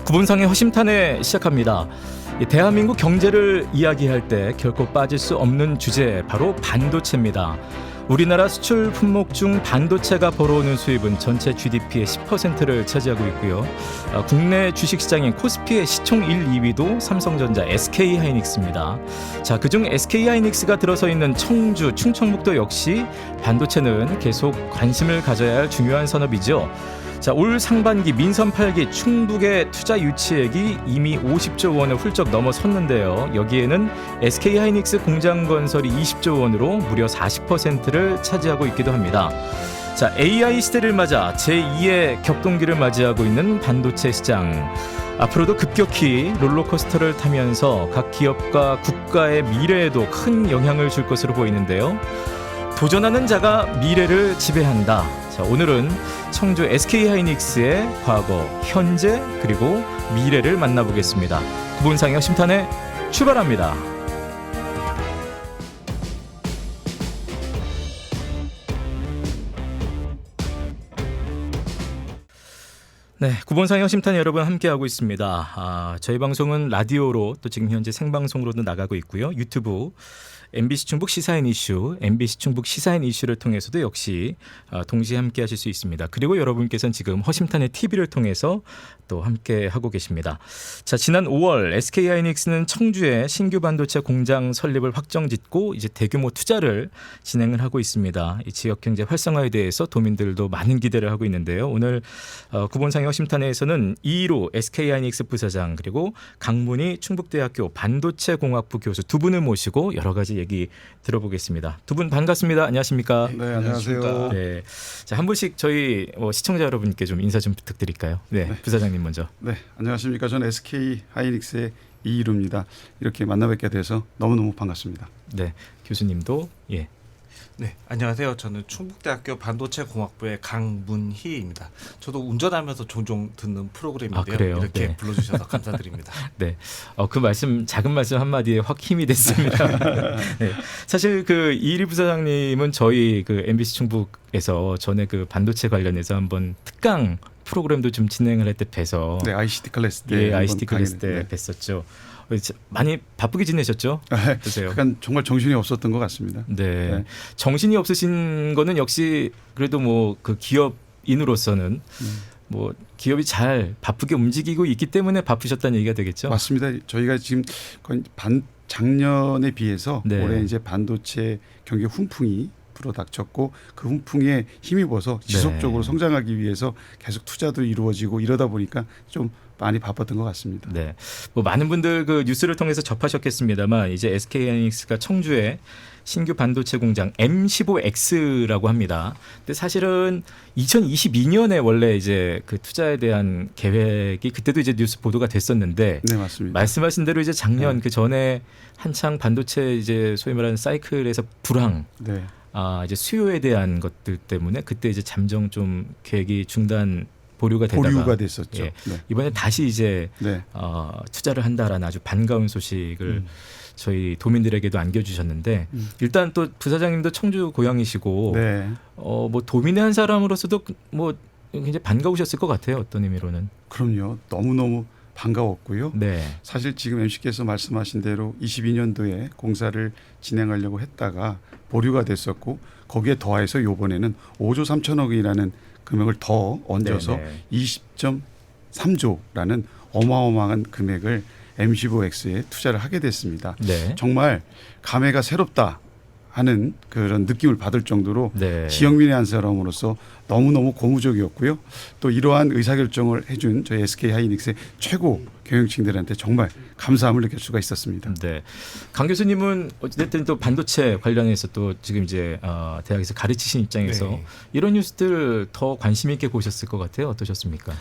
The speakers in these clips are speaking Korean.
구본상의 허심탄회 시작합니다. 대한민국 경제를 이야기할 때 결코 빠질 수 없는 주제, 바로 반도체입니다. 우리나라 수출 품목 중 반도체가 벌어오는 수입은 전체 GDP의 10%를 차지하고 있고요. 국내 주식시장인 코스피의 시총 1, 2위도 삼성전자, SK하이닉스입니다. 자, 그중 SK하이닉스가 들어서 있는 청주, 충청북도 역시 반도체는 계속 관심을 가져야 할 중요한 산업이죠. 자, 올 상반기 민선 8기 충북의 투자 유치액이 이미 50조 원을 훌쩍 넘어섰는데요. 여기에는 SK하이닉스 공장 건설이 20조 원으로 무려 40%를 차지하고 있기도 합니다. 자, AI 시대를 맞아 제2의 격동기를 맞이하고 있는 반도체 시장. 앞으로도 급격히 롤러코스터를 타면서 각 기업과 국가의 미래에도 큰 영향을 줄 것으로 보이는데요. 도전하는 자가 미래를 지배한다. 자, 오늘은 청주 SK하이닉스의 과거, 현재, 그리고 미래를 만나보겠습니다. 구본상의 허심탄회 출발합니다. 네, 구본상의 허심탄회 여러분 함께하고 있습니다. 저희 방송은 라디오로 또 지금 현재 생방송으로도 나가고 있고요. 유튜브 MBC 충북 시사인 이슈, MBC 충북 시사인 이슈를 통해서도 역시 동시에 함께 하실 수 있습니다. 그리고 여러분께서는 지금 허심탄회 TV를 통해서 또 함께 하고 계십니다. 자, 지난 5월 SK하이닉스는 청주에 신규 반도체 공장 설립을 확정짓고 이제 대규모 투자를 진행을 하고 있습니다. 이 지역 경제 활성화에 대해서 도민들도 많은 기대를 하고 있는데요. 오늘 구본상의 허심탄회에서는 이희로 SK하이닉스 부사장, 그리고 강문희 충북대학교 반도체공학부 교수 두 분을 모시고 여러 가지 얘기 들어보겠습니다. 두 분 반갑습니다. 안녕하십니까? 네, 안녕하세요. 네, 자, 한 분씩 저희 시청자 여러분께 좀 인사 좀 부탁드릴까요? 네, 부사장님 먼저. 네, 안녕하십니까? 저는 SK하이닉스의 이희로입니다. 이렇게 만나뵙게 돼서 너무너무 반갑습니다. 네, 교수님도 예. 네, 안녕하세요. 저는 충북대학교 반도체공학부의 강문희입니다. 저도 운전하면서 종종 듣는 프로그램인데요. 그래요? 이렇게 네. 불러주셔서 감사드립니다. 네, 그 말씀, 작은 말씀 한마디에 확 힘이 됐습니다. 네, 사실 그 이희리 부사장님은 저희 그 MBC 충북에서 전에 그 반도체 관련해서 한번 특강 프로그램도 좀 진행을 할 때 뵈서, 네, ICT 클래스 때, 예, ICT 클래스 때 네. 뵀었죠. 많이 바쁘게 지내셨죠? 그러세요? 약간 정말 정신이 없었던 것 같습니다. 네. 네. 정신이 없으신 거는 역시 그래도 뭐 그 기업인으로서는 뭐 기업이 잘 바쁘게 움직이고 있기 때문에 바쁘셨다는 얘기가 되겠죠? 맞습니다. 저희가 지금 거의 작년에 비해서 네. 올해 이제 반도체 경기 훈풍이 불어닥쳤고 그 훈풍에 힘입어서 지속적으로 네. 성장하기 위해서 계속 투자도 이루어지고 이러다 보니까 좀 많이 바빴던 것 같습니다. 네. 뭐 많은 분들 그 뉴스를 통해서 접하셨겠습니다만 이제 SK하이닉스가 청주에 신규 반도체 공장 M15X라고 합니다. 근데 사실은 2022년에 원래 이제 그 투자에 대한 계획이 그때도 이제 뉴스 보도가 됐었는데, 네, 맞습니다. 말씀하신 대로 이제 작년 그 전에 한창 반도체 이제 소위 말하는 사이클에서 불황, 네. 이제 수요에 대한 것들 때문에 그때 이제 잠정 좀 계획이 보류가 되다가 됐었죠. 예, 네. 이번에 다시 이제 네. 투자를 한다라는 아주 반가운 소식을 저희 도민들에게도 안겨주셨는데, 일단 또 부사장님도 청주 고향이시고 네. 뭐 도민의 한 사람으로서도 뭐 굉장히 반가우셨을 것 같아요. 어떤 의미로는. 그럼요. 너무너무 반가웠고요. 네. 사실 지금 MC께서 말씀하신 대로 22년도에 공사를 진행하려고 했다가 보류가 됐었고 거기에 더해서 이번에는 5조 3천억이라는 금액을 더 얹어서 네네. 20.3조라는 어마어마한 금액을 M15X에 투자를 하게 됐습니다. 네. 정말 감회가 새롭다 하는 그런 느낌을 받을 정도로 네. 지역민의 한 사람으로서 너무너무 고무적이었고요. 또 이러한 의사결정을 해준 저희 SK하이닉스의 최고 경영층들한테 정말 감사함을 느낄 수가 있었습니다. 네. 강 교수님은 어쨌든 또 반도체 관련해서 또 지금 이제 대학에서 가르치신 입장에서 네. 이런 뉴스들 더 관심 있게 보셨을 것 같아요. 어떠셨습니까?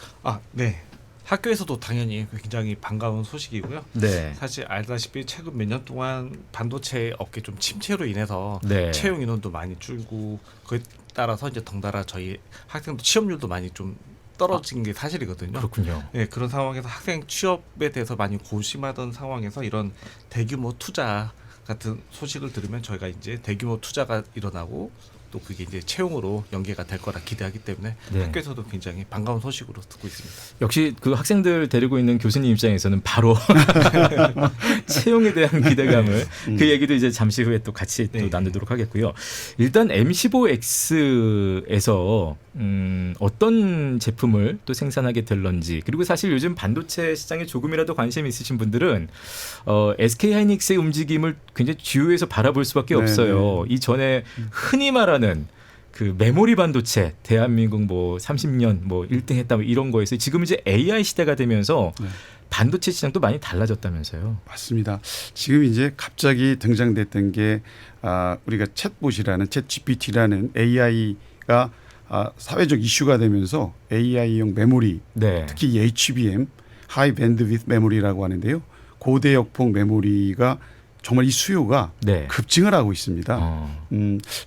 네. 학교에서도 당연히 굉장히 반가운 소식이고요. 네. 사실 알다시피 최근 몇 년 동안 반도체 업계 좀 침체로 인해서 네. 채용 인원도 많이 줄고 그에 따라서 이제 덩달아 저희 학생도 취업률도 많이 좀 떨어진 게 사실이거든요. 그렇군요. 네, 그런 상황에서 학생 취업에 대해서 많이 고심하던 상황에서 이런 대규모 투자 같은 소식을 들으면 저희가 이제 대규모 투자가 일어나고 또 또 그게 이제 채용으로 연계가 될 거라 기대하기 때문에 네. 학교에서도 굉장히 반가운 소식으로 듣고 있습니다. 역시 그 학생들 데리고 있는 교수님 입장에서는 바로 채용에 대한 기대감을 그 얘기도 이제 잠시 후에 또 같이 또 네. 나누도록 하겠고요. 일단 M15X에서 어떤 제품을 또 생산하게 될런지, 그리고 사실 요즘 반도체 시장에 조금이라도 관심이 있으신 분들은 SK 하이닉스의 움직임을 굉장히 주요해서 바라볼 수밖에 네, 없어요. 이전에 흔히 말하는 그 메모리 반도체 대한민국 뭐 30년 뭐 1등 했다 뭐 이런 거에서 지금 이제 AI 시대가 되면서 네. 반도체 시장도 많이 달라졌다면서요. 맞습니다. 지금 이제 갑자기 등장됐던 게 우리가 챗봇이라는 챗GPT라는 AI가 사회적 이슈가 되면서 AI용 메모리, 네. 특히 이 HBM 하이 밴드위드 메모리라고 하는데요. 고대역폭 메모리가 정말 이 수요가 네. 급증을 하고 있습니다.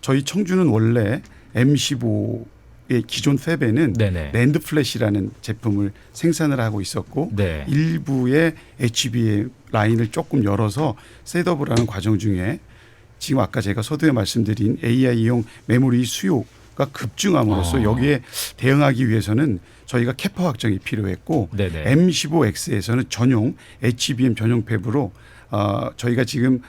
저희 청주는 원래 M15의 기존 팹에는 네네. 랜드 플래시라는 제품을 생산을 하고 있었고 네. 일부의 HBM 라인을 조금 열어서 셋업을 하는 과정 중에 지금 아까 제가 서두에 말씀드린 AI용 메모리 수요가 급증함으로써 여기에 대응하기 위해서는 저희가 캐파 확정이 필요했고 네네. M15X에서는 전용 HBM 전용 팹으로 저희가 지금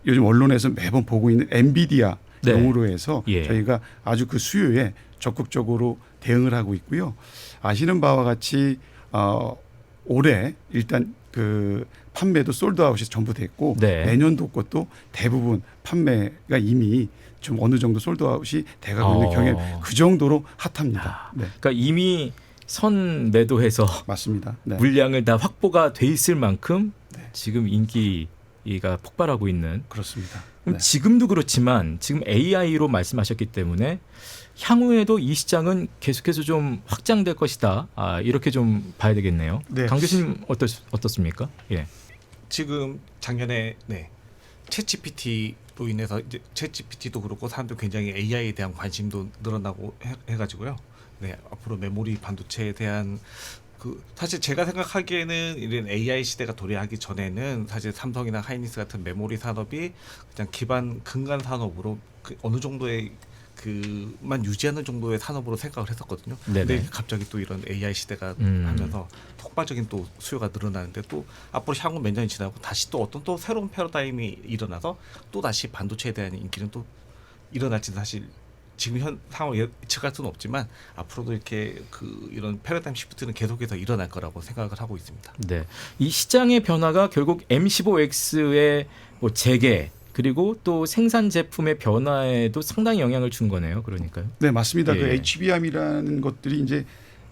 요즘 언론에서 매번 보고 있는 엔비디아 네. 용으로 해서 예. 저희가 아주 그 수요에 적극적으로 대응을 하고 있고요. 아시는 바와 같이 올해 일단 그 판매도 솔드아웃이 전부 됐고 네. 내년도 것도 대부분 판매가 이미 좀 어느 정도 솔드아웃이 돼가고 있는 경향 그 정도로 핫합니다. 네, 그러니까 이미 선 매도해서 맞습니다. 네. 물량을 다 확보가 돼 있을 만큼 네. 지금 인기가 폭발하고 있는. 그렇습니다. 그럼 네. 지금도 그렇지만 지금 AI로 말씀하셨기 때문에 향후에도 이 시장은 계속해서 좀 확장될 것이다. 이렇게 좀 봐야 되겠네요. 네. 강 교수님 어떻습니까? 예. 지금 작년에 챗GPT로 인해서 이제 챗GPT도 그렇고 사람들 굉장히 AI에 대한 관심도 늘어나고 해가지고요. 네, 앞으로 메모리 반도체에 대한 사실 제가 생각하기에는 이런 AI 시대가 도래하기 전에는 사실 삼성이나 하이닉스 같은 메모리 산업이 그냥 기반 근간 산업으로 어느 정도의 만 유지하는 정도의 산업으로 생각을 했었거든요. 네네. 근데 갑자기 또 이런 AI 시대가 하면서 폭발적인 또 수요가 늘어나는데 또 앞으로 향후 몇 년이 지나고 다시 또 어떤 또 새로운 패러다임이 일어나서 또 다시 반도체에 대한 인기는 또 일어날지는 사실 지금 현 상황을 예측할 수는 없지만 앞으로도 이렇게 이런 패러다임 시프트는 계속해서 일어날 거라고 생각을 하고 있습니다. 네. 이 시장의 변화가 결국 M15X의 뭐 재개 그리고 또 생산 제품의 변화에도 상당히 영향을 준 거네요. 그러니까요. 네, 맞습니다. 예. 그 HBM이라는 것들이 이제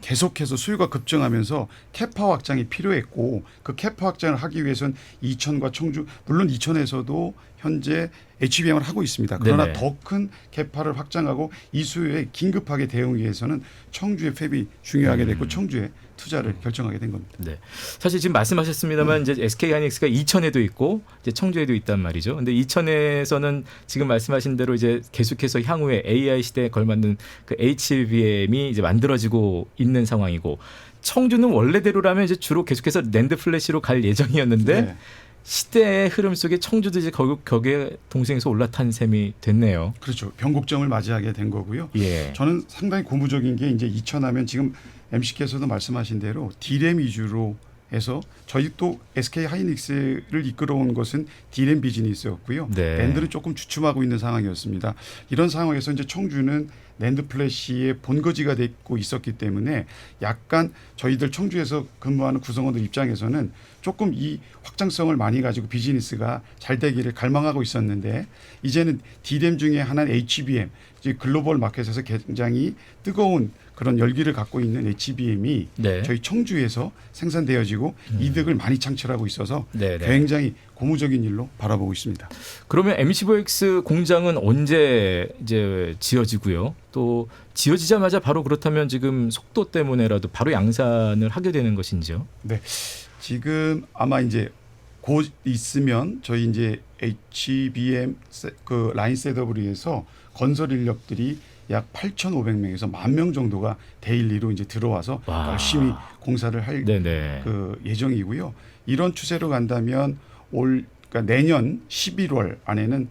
계속해서 수요가 급증하면서 캐파 확장이 필요했고 그 캐파 확장을 하기 위해서는 이천과 청주 물론 이천에서도 현재 HBM을 하고 있습니다. 그러나 네네. 더 큰 캐파를 확장하고 이 수요에 긴급하게 대응하기 위해서는 청주의 팹이 중요하게 됐고 청주에 투자를 결정하게 된 겁니다. 네. 사실 지금 말씀하셨습니다만 이제 SK 하이닉스가 이천에도 있고 이제 청주에도 있단 말이죠. 근데 이천에서는 지금 말씀하신 대로 이제 계속해서 향후에 AI 시대에 걸맞는 그 HBM이 이제 만들어지고 있는 상황이고 청주는 원래대로라면 이제 주로 계속해서 랜드 플래시로 갈 예정이었는데 네. 시대의 흐름 속에 청주도 이제 결국 격에 동생에서 올라탄 셈이 됐네요. 그렇죠. 변곡점을 맞이하게 된 거고요. 예. 저는 상당히 고무적인 게 이제 이천하면 지금 MC께서도 말씀하신 대로 D램 위주로 해서 저희 또 SK 하이닉스를 이끌어온 것은 D램 비즈니스였고요. 네. 랜드는 조금 주춤하고 있는 상황이었습니다. 이런 상황에서 이제 청주는 랜드 플래시의 본거지가 되고 있었기 때문에 약간 저희들 청주에서 근무하는 구성원들 입장에서는 조금 이 확장성을 많이 가지고 비즈니스가 잘 되기를 갈망하고 있었는데 이제는 D램 중에 하나는 HBM, 이제 글로벌 마켓에서 굉장히 뜨거운 그런 열기를 갖고 있는 HBM이 네. 저희 청주에서 생산되어지고 이득을 많이 창출하고 있어서 네네. 굉장히 고무적인 일로 바라보고 있습니다. 그러면 M15X 공장은 언제 이제 지어지고요? 또 지어지자마자 바로 그렇다면 지금 속도 때문에라도 바로 양산을 하게 되는 것인지요? 네, 지금 아마 이제 곧 있으면 저희 이제 HBM 그 라인 셋업을 위해서 건설 인력들이 약 8,500명에서 10,000명 정도가 데일리로 이제 들어와서 와. 열심히 공사를 할 네네. 그 예정이고요. 이런 추세로 간다면 그러니까 내년 11월 안에는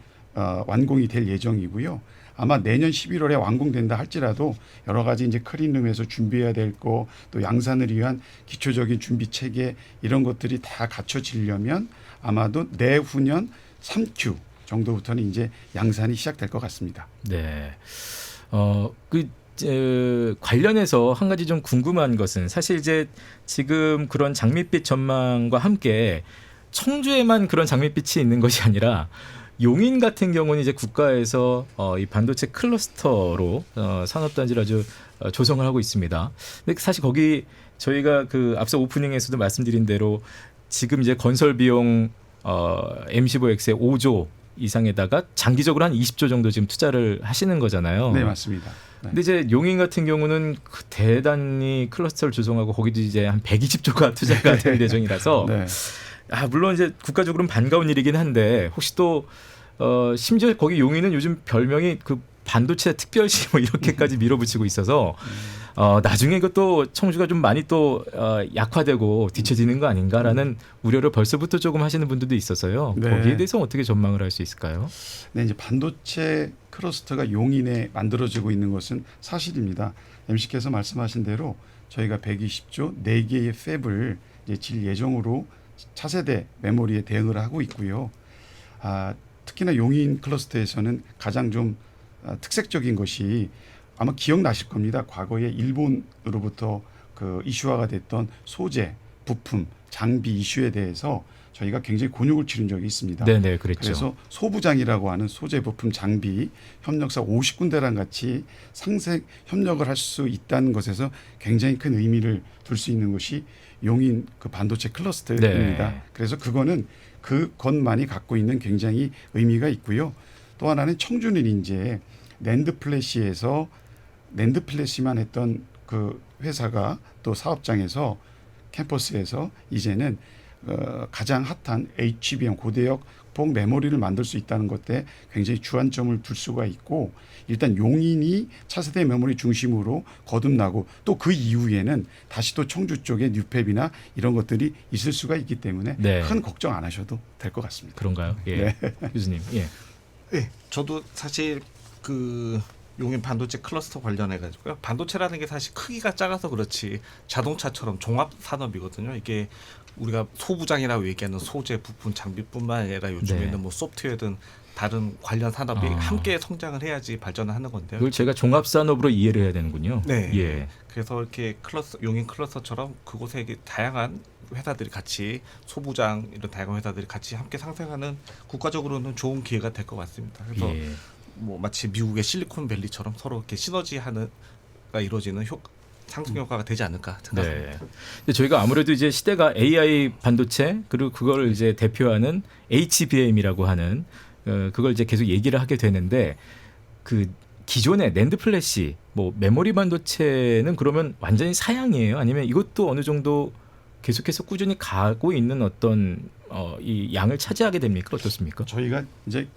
완공이 될 예정이고요. 아마 내년 11월에 완공된다 할지라도 여러 가지 이제 클린룸에서 준비해야 될 거 또 양산을 위한 기초적인 준비 체계 이런 것들이 다 갖춰지려면 아마도 내후년 3Q 정도부터는 이제 양산이 시작될 것 같습니다. 네. 관련해서 한 가지 좀 궁금한 것은 사실 이제 지금 그런 장밋빛 전망과 함께 청주에만 그런 장밋빛이 있는 것이 아니라 용인 같은 경우는 이제 국가에서 이 반도체 클러스터로 산업단지를 아주 조성을 하고 있습니다. 근데 사실 거기 저희가 그 앞서 오프닝에서도 말씀드린 대로 지금 이제 건설 비용 M15X의 5조 이상에다가 장기적으로 한 20조 정도 지금 투자를 하시는 거잖아요. 네, 맞습니다. 네. 근데 이제 용인 같은 경우는 대단히 클러스터를 조성하고 거기도 이제 한 120조가 투자가 될 예정이라서 네. 물론 이제 국가적으로는 반가운 일이긴 한데 혹시 또 심지어 거기 용인은 요즘 별명이 그 반도체 특별시 뭐 이렇게까지 밀어붙이고 있어서 나중에 이것도 청주가 좀 많이 또 약화되고 뒤처지는 거 아닌가라는 우려를 벌써부터 조금 하시는 분들도 있어서요. 네. 거기에 대해서 어떻게 전망을 할 수 있을까요? 네, 이제 반도체 클러스터가 용인에 만들어지고 있는 것은 사실입니다. MC께서 말씀하신 대로 저희가 120조 4개의 팹을 이제 질 예정으로 차세대 메모리에 대응을 하고 있고요. 특히나 용인 클러스터에서는 가장 좀 특색적인 것이 아마 기억나실 겁니다. 과거에 일본으로부터 그 이슈화가 됐던 소재, 부품, 장비 이슈에 대해서 저희가 굉장히 곤욕을 치른 적이 있습니다. 네, 그랬죠. 그래서 소부장이라고 하는 소재, 부품, 장비 협력사 50군데랑 같이 상생 협력을 할 수 있다는 것에서 굉장히 큰 의미를 둘 수 있는 것이 용인 그 반도체 클러스터입니다. 네. 그래서 그거는 그것만이 갖고 있는 굉장히 의미가 있고요. 또 하나는 청주는 이제 낸드 플래시에서 낸드 플래시만 했던 그 회사가 또 사업장에서 캠퍼스에서 이제는 가장 핫한 HBM 고대역 폭 메모리를 만들 수 있다는 것에 굉장히 주안점을 둘 수가 있고 일단 용인이 차세대 메모리 중심으로 거듭나고 또 그 이후에는 다시 또 청주 쪽에 뉴팹이나 이런 것들이 있을 수가 있기 때문에 네. 큰 걱정 안 하셔도 될 것 같습니다. 그런가요? 예. 교수님. 예. 네, 저도 사실 그 용인 반도체 클러스터 관련해 가지고요. 반도체라는 게 사실 크기가 작아서 그렇지 자동차처럼 종합 산업이거든요. 이게 우리가 소부장이라고 얘기하는 소재, 부품, 장비뿐만 아니라 요즘에는 네. 뭐 소프트웨어든 다른 관련 산업이 함께 성장을 해야지 발전을 하는 건데요. 그걸 제가 종합산업으로 이해를 해야 되는군요. 네. 예. 그래서 이렇게 용인 클러스터처럼 그곳에 다양한 회사들이 같이 소부장 이런 다양한 회사들이 같이 함께 상생하는 국가적으로는 좋은 기회가 될 것 같습니다. 그래서 예. 뭐 마치 미국의 실리콘밸리처럼 서로 이렇게 시너지하는가 이루어지는 상승 효과가 되지 않을까 생각합니다. 네. 근데 저희가 아무래도 이제 시대가 AI 반도체 그리고 그걸 이제 대표하는 HBM이라고 하는 그걸 이제 계속 얘기를 하게 되는데 그 기존의 낸드 플래시 뭐 메모리 반도체는 그러면 완전히 사양이에요? 아니면 이것도 어느 정도 계속해서 꾸준히 가고 있는 어떤 이 양을 차지하게 됩니까? 어떻습니까? 저희가 이제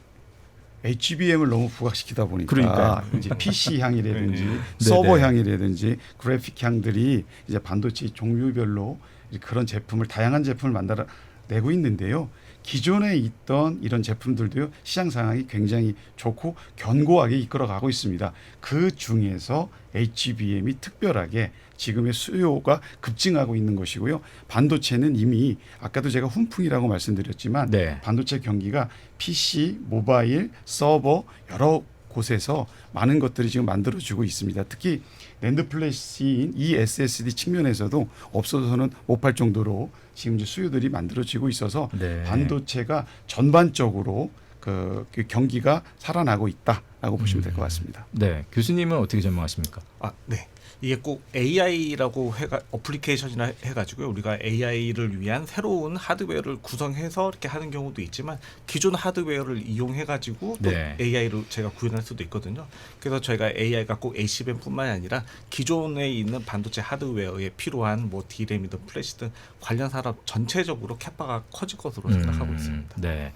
HBM을 너무 부각시키다 보니까 그러니까요. 이제 PC 향이라든지 네. 서버 네네. 향이라든지 그래픽 향들이 이제 반도체 종류별로 그런 제품을 다양한 제품을 만들어 내고 있는데요. 기존에 있던 이런 제품들도요. 시장 상황이 굉장히 좋고 견고하게 이끌어가고 있습니다. 그 중에서 HBM이 특별하게 지금의 수요가 급증하고 있는 것이고요. 반도체는 이미 아까도 제가 훈풍이라고 말씀드렸지만 네. 반도체 경기가 PC, 모바일, 서버 여러 곳에서 많은 것들이 지금 만들어지고 있습니다. 특히 낸드 플래시인 이 SSD 측면에서도 없어서는 못 팔 정도로 지금 이제 수요들이 만들어지고 있어서 네. 반도체가 전반적으로 그 경기가 살아나고 있다라고 보시면 될 것 같습니다. 네. 교수님은 어떻게 전망하십니까? 네. 이게 꼭 AI라고 어플리케이션이나 해가지고요. 우리가 AI를 위한 새로운 하드웨어를 구성해서 이렇게 하는 경우도 있지만 기존 하드웨어를 이용해가지고 또 네. AI를 제가 구현할 수도 있거든요. 그래서 저희가 AI가 꼭 HBM뿐만이 아니라 기존에 있는 반도체 하드웨어에 필요한 뭐 D램이든 플래시든 관련 산업 전체적으로 캐파가 커질 것으로 생각하고 있습니다. 네.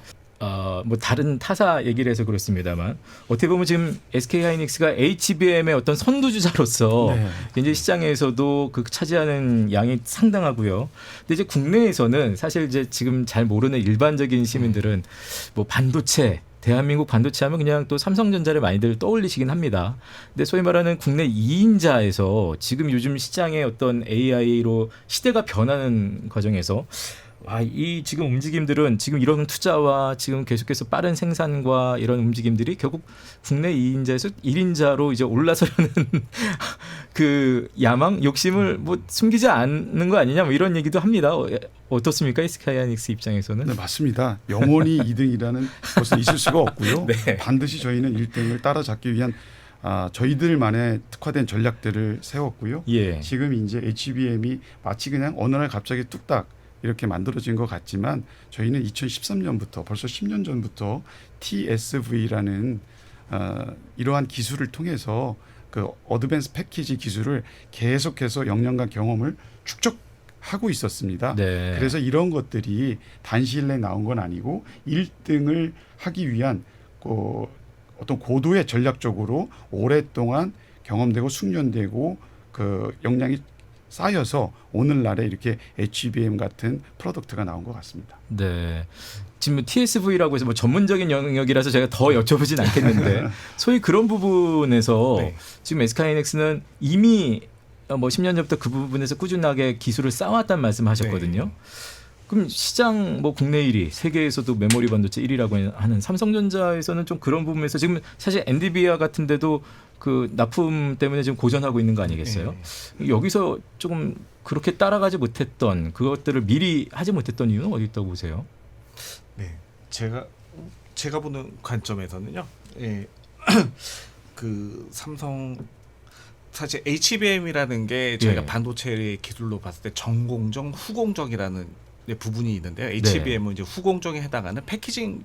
뭐 다른 타사 얘기를 해서 그렇습니다만 어떻게 보면 지금 SK하이닉스가 HBM의 어떤 선두주자로서 네. 이제 시장에서도 그 차지하는 양이 상당하고요. 근데 이제 국내에서는 사실 이제 지금 잘 모르는 일반적인 시민들은 뭐 반도체 대한민국 반도체 하면 그냥 또 삼성전자를 많이들 떠올리시긴 합니다. 근데 소위 말하는 국내 2인자에서 지금 요즘 시장의 어떤 AI로 시대가 변하는 과정에서 이 지금 움직임들은 지금 이런 투자와 지금 계속해서 빠른 생산과 이런 움직임들이 결국 국내 2인자에서 1인자로 이제 올라서려는 그 야망, 욕심을 뭐 숨기지 않는 거 아니냐 뭐 이런 얘기도 합니다. 어떻습니까? SK하이닉스 입장에서는? 네, 맞습니다. 영원히 2등이라는 것은 있을 수가 없고요. 네. 반드시 저희는 1등을 따라잡기 위한 저희들만의 특화된 전략들을 세웠고요. 예. 지금 이제 HBM이 마치 그냥 어느 날 갑자기 뚝딱 이렇게 만들어진 것 같지만 저희는 2013년부터 벌써 10년 전부터 TSV라는 이러한 기술을 통해서 그 어드밴스 패키지 기술을 계속해서 역량과 경험을 축적하고 있었습니다. 네. 그래서 이런 것들이 단시일 내에 나온 건 아니고 1등을 하기 위한 어떤 고도의 전략적으로 오랫동안 경험되고 숙련되고 그 역량이 쌓여서 오늘날에 이렇게 HBM 같은 프로덕트가 나온 것 같습니다. 네. 지금 TSV라고 해서 뭐 전문적인 영역이라서 제가 더 여쭤보진 않겠는데 소위 그런 부분에서 네. 지금 SK하이닉스는 이미 뭐 10년 전부터 그 부분에서 꾸준하게 기술을 쌓아왔다는 말씀하셨거든요. 네. 그럼 시장 뭐 국내 1위, 세계에서도 메모리 반도체 1위라고 하는 삼성전자에서는 좀 그런 부분에서 지금 사실 엔비디아 같은 데도 그 납품 때문에 지금 고전하고 있는 거 아니겠어요? 네. 여기서 조금 그렇게 따라가지 못했던 그것들을 미리 하지 못했던 이유는 어디 있다고 보세요? 네, 제가 보는 관점에서는요. 예. 그 삼성 사실 HBM이라는 게 저희가 예. 반도체의 기술로 봤을 때 전공정, 후공정이라는 부분이 있는데요. HBM은 이제 후공정에 해당하는 패키징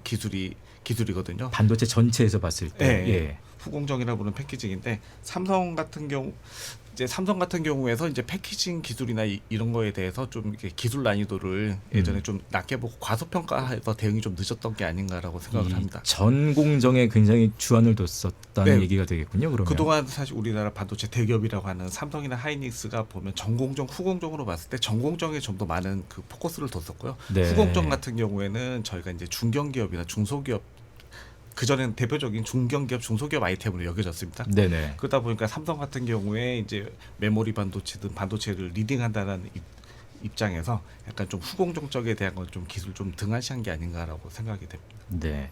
기술이거든요. 반도체 전체에서 봤을 때. 네. 예. 후공정이라 부르는 패키징인데 삼성 같은 경우에서 이제 패키징 기술이나 이런 거에 대해서 좀 이렇게 기술 난이도를 예전에 좀 낮게 보고 과소평가해서 대응이 좀 늦었던 게 아닌가라고 생각을 합니다. 전 공정에 굉장히 주안을 뒀었다는 네. 얘기가 되겠군요. 그러면. 그동안 사실 우리나라 반도체 대기업이라고 하는 삼성이나 하이닉스가 보면 전공정, 후공정으로 봤을 때 전공정에 좀 더 많은 그 포커스를 뒀었고요. 네. 후공정 같은 경우에는 저희가 이제 중견기업이나 중소기업 그전엔 대표적인 중견기업, 중소기업 아이템으로 여겨졌습니다. 네네. 그러다 보니까 삼성 같은 경우에 이제 메모리 반도체든 반도체를 리딩한다는 입장에서 약간 좀 후공정 쪽에 대한 건 좀 기술 좀 등한시한 게 아닌가라고 생각이 됩니다. 네.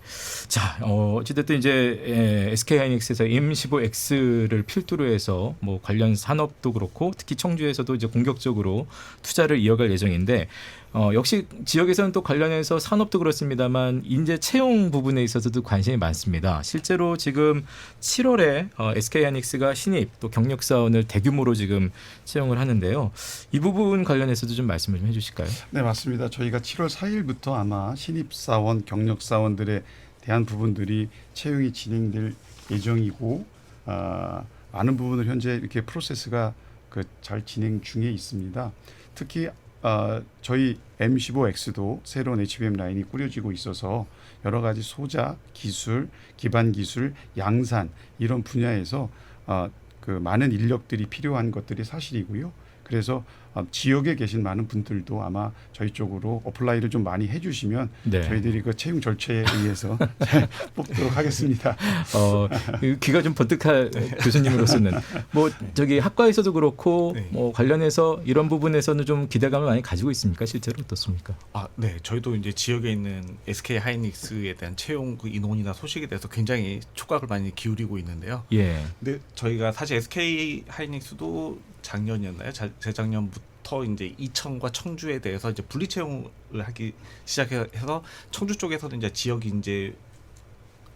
자, 어찌됐든 이제 SK하이닉스에서 M15X를 필두로 해서 뭐 관련 산업도 그렇고 특히 청주에서도 이제 공격적으로 투자를 이어갈 예정인데 역시 지역에서는 또 관련해서 산업도 그렇습니다만 인재 채용 부분에 있어서도 관심이 많습니다. 실제로 지금 7월에 SK하이닉스가 신입 또 경력 사원을 대규모로 지금 채용을 하는데요. 이 부분 관련해서도 좀 말씀을 좀 해주실까요? 네, 맞습니다. 저희가 7월 4일부터 아마 신입사원, 경력사원들에 대한 부분들이 채용이 진행될 예정이고 많은 부분을 현재 이렇게 프로세스가 잘 진행 중에 있습니다. 특히 저희 M15X도 새로운 HBM 라인이 꾸려지고 있어서 여러 가지 소자, 기술, 기반 기술, 양산 이런 분야에서 그 많은 인력들이 필요한 것들이 사실이고요. 그래서 지역에 계신 많은 분들도 아마 저희 쪽으로 어플라이를 좀 많이 해주시면 네. 저희들이 그 채용 절차에 의해서 잘 뽑도록 하겠습니다. 귀가 좀 번뜩할 교수님으로서는 뭐 저기 학과에서도 그렇고 네. 뭐 관련해서 이런 부분에서는 좀 기대감을 많이 가지고 있습니까? 실제로 어떻습니까? 네, 저희도 이제 지역에 있는 SK 하이닉스에 대한 채용 그 인원이나 소식에 대해서 굉장히 촉각을 많이 기울이고 있는데요. 예. 근데 저희가 사실 SK 하이닉스도 작년이었나요? 재작년부터 이제 이천과 청주에 대해서 이제 분리 채용을 하기 시작해서 청주 쪽에서는 이제 지역이 이제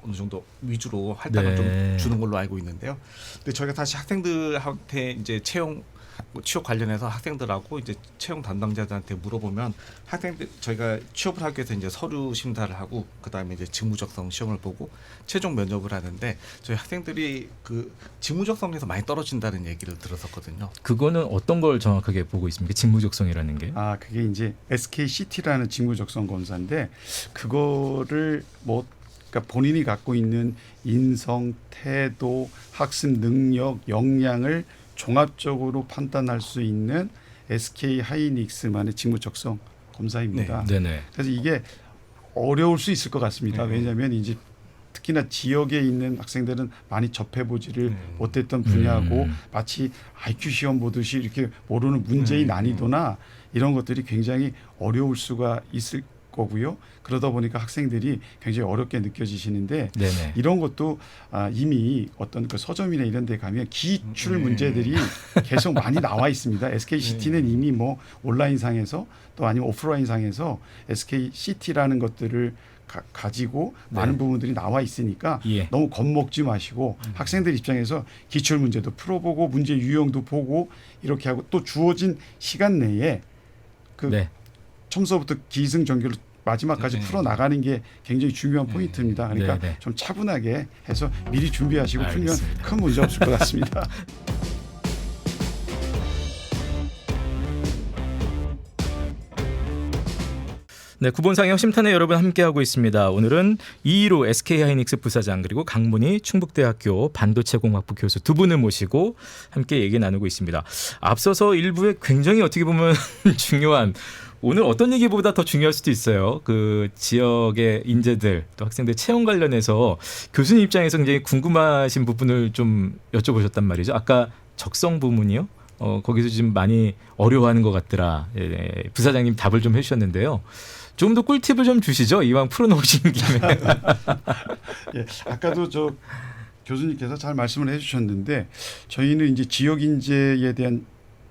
어느 정도 위주로 할당을 네. 좀 주는 걸로 알고 있는데요. 근데 저희가 다시 학생들한테 이제 취업 관련해서 학생들하고 이제 채용 담당자들한테 물어보면 학생들 저희가 취업을 하기 위해서 이제 서류 심사를 하고 그다음에 이제 직무 적성 시험을 보고 최종 면접을 하는데 저희 학생들이 그 직무 적성에서 많이 떨어진다는 얘기를 들었었거든요. 그거는 어떤 걸 정확하게 보고 있습니까? 직무적성이라는 게? 그게 이제 SKCT라는 직무 적성 검사인데 그거를 그러니까 본인이 갖고 있는 인성, 태도, 학습 능력, 역량을 종합적으로 판단할 수 있는 SK 하이닉스만의 직무 적성 검사입니다. 네네. 그래서 이게 어려울 수 있을 것 같습니다. 네. 왜냐하면 이제 특히나 지역에 있는 학생들은 많이 접해보지를 못했던 분야고 마치 IQ 시험 보듯이 이렇게 모르는 문제의 난이도나 이런 것들이 굉장히 어려울 수가 있을 거고요. 그러다 보니까 학생들이 굉장히 어렵게 느껴지시는데 네네. 이런 것도 이미 어떤 그 서점이나 이런 데 가면 기출 문제들이 계속 많이 나와 있습니다. SKCT는 이미 뭐 온라인상에서 또 아니면 오프라인상에서 SKCT라는 것들을 가지고 많은 부분들이 나와 있으니까 예. 너무 겁먹지 마시고 학생들 입장에서 기출 문제도 풀어보고 문제 유형도 보고 이렇게 하고 또 주어진 시간 내에 그 네. 처음서부터 기승전결로 마지막까지 풀어나가는 게 굉장히 중요한 포인트입니다. 그러니까 네, 네. 좀 차분하게 해서 미리 준비하시고 풀면 알겠습니다. 큰 문제 없을 것 같습니다. 네, 구본상의 심탄에 여러분 함께하고 있습니다. 오늘은 이희로 SK하이닉스 부사장 그리고 강문희 충북대학교 반도체공학부 교수 두 분을 모시고 함께 얘기 나누고 있습니다. 앞서서 일부에 굉장히 어떻게 보면 중요한 오늘 어떤 얘기보다 더 중요할 수도 있어요. 그 지역의 인재들 또 학생들 채용 관련해서 교수님 입장에서 굉장히 궁금하신 부분을 좀 여쭤보셨단 말이죠. 아까 적성 부문이요. 거기서 좀 많이 어려워하는 것 같더라. 예, 부사장님 답을 좀 해주셨는데요. 좀 더 꿀팁을 좀 주시죠. 이왕 풀어놓으시는 김에. 예, 아까도 저 교수님께서 잘 말씀을 해주셨는데 저희는 이제 지역 인재에 대한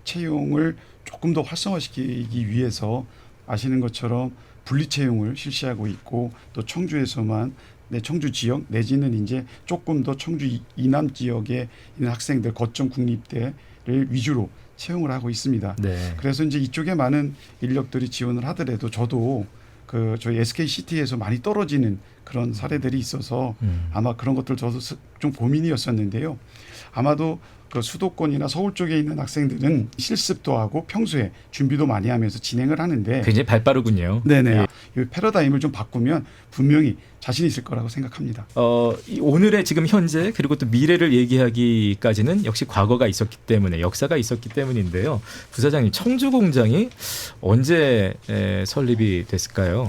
채용을 조금 더 활성화시키기 위해서 아시는 것처럼 분리 채용을 실시하고 있고 또 청주에서만 청주 지역 내지는 이제 조금 더 청주 이남 지역에 있는 학생들 거점 국립대를 위주로 채용을 하고 있습니다. 네. 그래서 이제 이쪽에 많은 인력들이 지원을 하더라도 저도 그 저희 SKCT에서 많이 떨어지는 그런 사례들이 있어서 아마 그런 것들 저도 좀 고민이었었는데요. 아마도 그 수도권이나 서울 쪽에 있는 학생들은 실습도 하고 평소에 준비도 많이 하면서 진행을 하는데 굉장히 발빠르군요. 네네. 이 패러다임을 좀 바꾸면 분명히 자신 있을 거라고 생각합니다. 오늘의 지금 현재 그리고 또 미래를 얘기하기까지는 역시 과거가 있었기 때문에 역사가 있었기 때문인데요. 부사장님 청주 공장이 언제 설립이 됐을까요?